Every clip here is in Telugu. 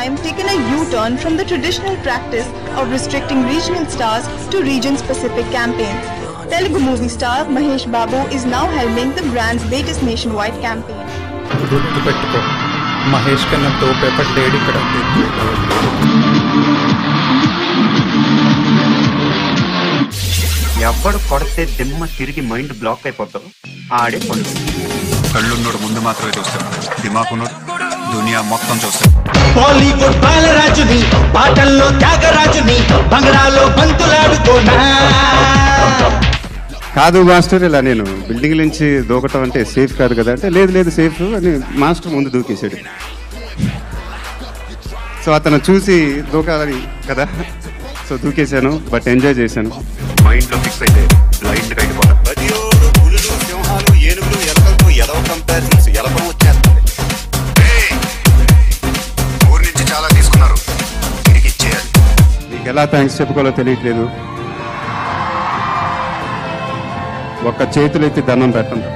time taken a U-turn from the traditional practice of restricting regional stars to region-specific campaigns. Telugu movie star Mahesh Babu is now helming the brand's latest nationwide campaign. గుర్తుపెట్టుకో, మహేష్ కన్నా తోపేపట్ లేడు ఇక్కడ. ఎవడు కొడితే దిమ్మ తిరిగి మైండ్ బ్లాక్ అయిపోతావు ఆడే పండు. కళ్ళున్నోడు ముందు మాత్రమే చూస్తాడు, దిమాకున్నోడు దునియా మొత్తం చూస్తాడు. బాలీవుడ్ బాలరాజుని, పాటల్లో త్యాగరాజుని, బంగళాలో బంతులాడుకోనా. కాదు మాస్టర్, ఇలా నేను బిల్డింగ్ నుంచి దూకటం అంటే సేఫ్ కాదు కదా అంటే, లేదు లేదు సేఫ్ అని మాస్టర్ ముందు దూకేశాడు. సో అతను చూసి దూకాలని కదా, సో దూకేశాను, బట్ ఎంజాయ్ చేశాను. మైండ్ లో ఫిక్స్ అయితే బ్లైండ్ గా అయిపోతాడు. సింహాలు, ఏనుగులు, ఎలకలతో ఎలవ కంపారిజన్స్ ఎలకం వచ్చేస్తుంది. ఊరి నుంచి చాలా తీసుకున్నారు, తిరిగి ఇచ్చేయాలి. నీకు ఎలా థ్యాంక్స్ చెప్పుకోవాలో తెలియట్లేదు. ఒక్క చేతులు ఎత్తి దండం పెట్టండి.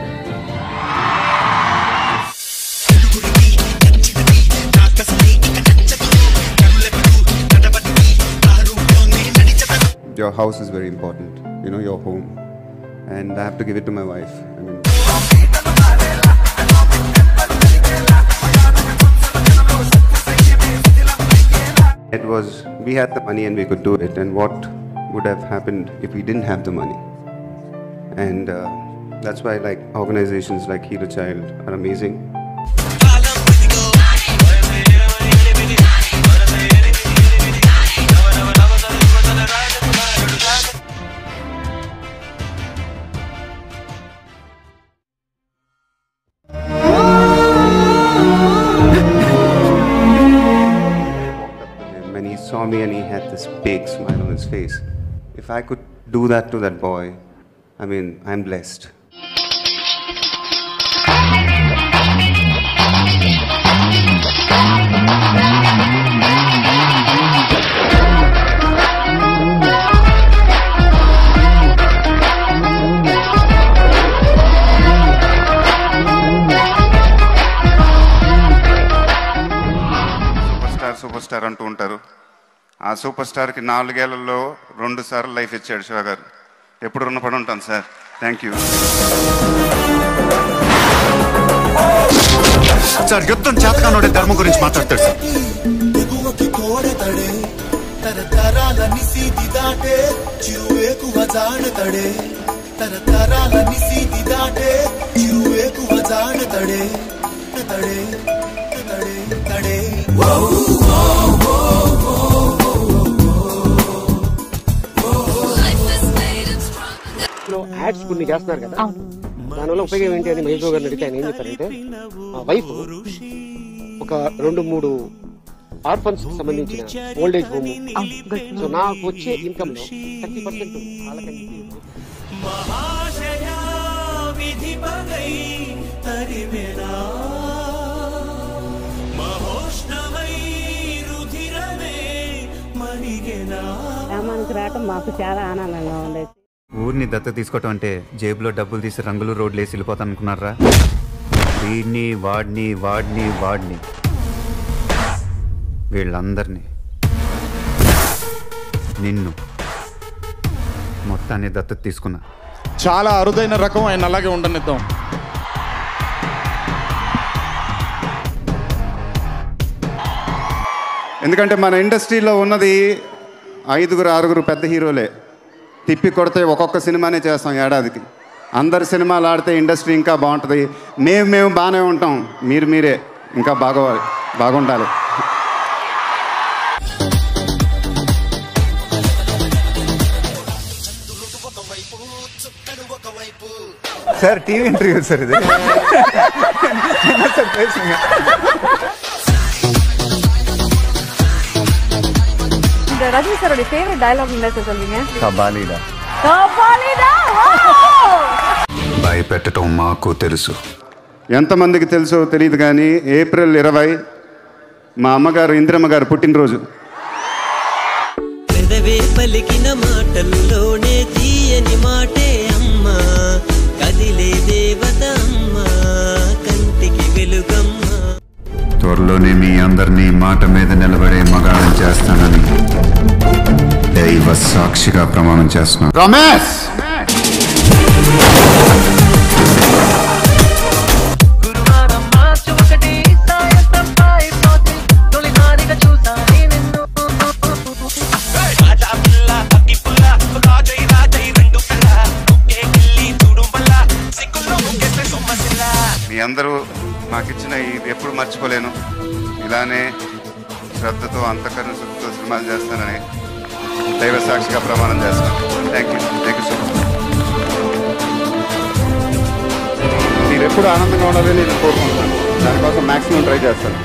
Your house is very important, you know, your home, and I have to give it to my wife. I mean, it was, we had the money and we could do it, and what would have happened if we didn't have the money? And that's why like organizations like Hero Child are amazing. When he saw me and he had this big smile on his face, if I could do that to that boy, I mean, I'm blessed. Super star అంటూ ఉంటారు. ఆ సూపర్ స్టార్కి 4 ఏళ్లలో 2 సార్లు లైఫ్ ఇచ్చాడు శివ గారు. ఎప్పుడు రుణపడి ఉంటాను సార్. Thank you sir. యుద్ధం చేతకానోడే ధర్మం గురించి మాట్లాడతాడు సార్. యాడ్స్ కొన్ని చేస్తున్నారు కదా, దానివల్ల ఉపయోగం ఏంటి అని మహేష్ గారిని అడిగితే ఆయన ఏం చెప్పారంటే, మా వైఫ్ ఒక 2-3 ఆర్ఫన్స్ కి సంబంధించిన ఓల్డ్ ఏజ్ హోమ్, సో నాకు వచ్చే ఇన్కమ్ లో 30% వాళ్ళకి. గ్రామానికి రావటం మాకు చాలా ఆనందంగా ఉండేది. ఊరిని దత్తత తీసుకోవటం అంటే జేబులో డబ్బులు తీసి రంగులు రోడ్లు వేసి వెళ్ళిపోతాను అనుకున్నారా? వీడిని వాడిని వాడిని వాడిని వీళ్ళందరినీ, నిన్ను మొత్తాన్ని దత్తత తీసుకున్నా. చాలా అరుదైన రకం, ఆయన అలాగే ఉండనిద్దాం. ఎందుకంటే మన ఇండస్ట్రీలో ఉన్నది 5-6 పెద్ద హీరోలే. తిప్పి కొడితే ఒక్కొక్క సినిమానే చేస్తాం ఏడాదికి. అందరు సినిమాలు ఆడితే ఇండస్ట్రీ ఇంకా బాగుంటుంది. మేము బాగానే ఉంటాం, మీరే ఇంకా బాగుండాలి. సార్ టీవీ ఇంటర్వ్యూ సార్ ఇది. ரஜினி சாரோட ஃபேவரட் டயலாக் என்ன சார் சொல்வீங்க? కబాలీడా. భయపెట్టడం మాకు తెలుసు. ఎంతమందికి తెలుసో తెలియదు కానీ ఏప్రిల్ 20 మా అమ్మగారు ఇందిరమ్మ గారు పుట్టినరోజు. పెదవే పలికిన మాటల్లోనే తీయని మాటే అమ్మా, కదిలే దేవత అమ్మా, కంటికి వెలుగమ్మ. త్వరలోనే మీ అందరినీ మాట మీద నిలబడే మగాళ్ళని చేస్తానని దైవ సాక్షిగా ప్రమాణం చేస్తున్నాను. రమేష్ మీ అందరూ నాకు ఇచ్చిన ఇది ఎప్పుడు మర్చిపోలేను. ఇలానే శ్రద్ధతో అంతఃకరణ శుద్ధితో సినిమాలు చేస్తానని దైవ సాక్షిగా ప్రమాణం చేస్తాను. Thank you so much. మీరు ఎప్పుడు ఆనందంగా ఉండాలని నేను కోరుకుంటున్నాను. దానికోసం మ్యాక్సిమం ట్రై చేస్తాను.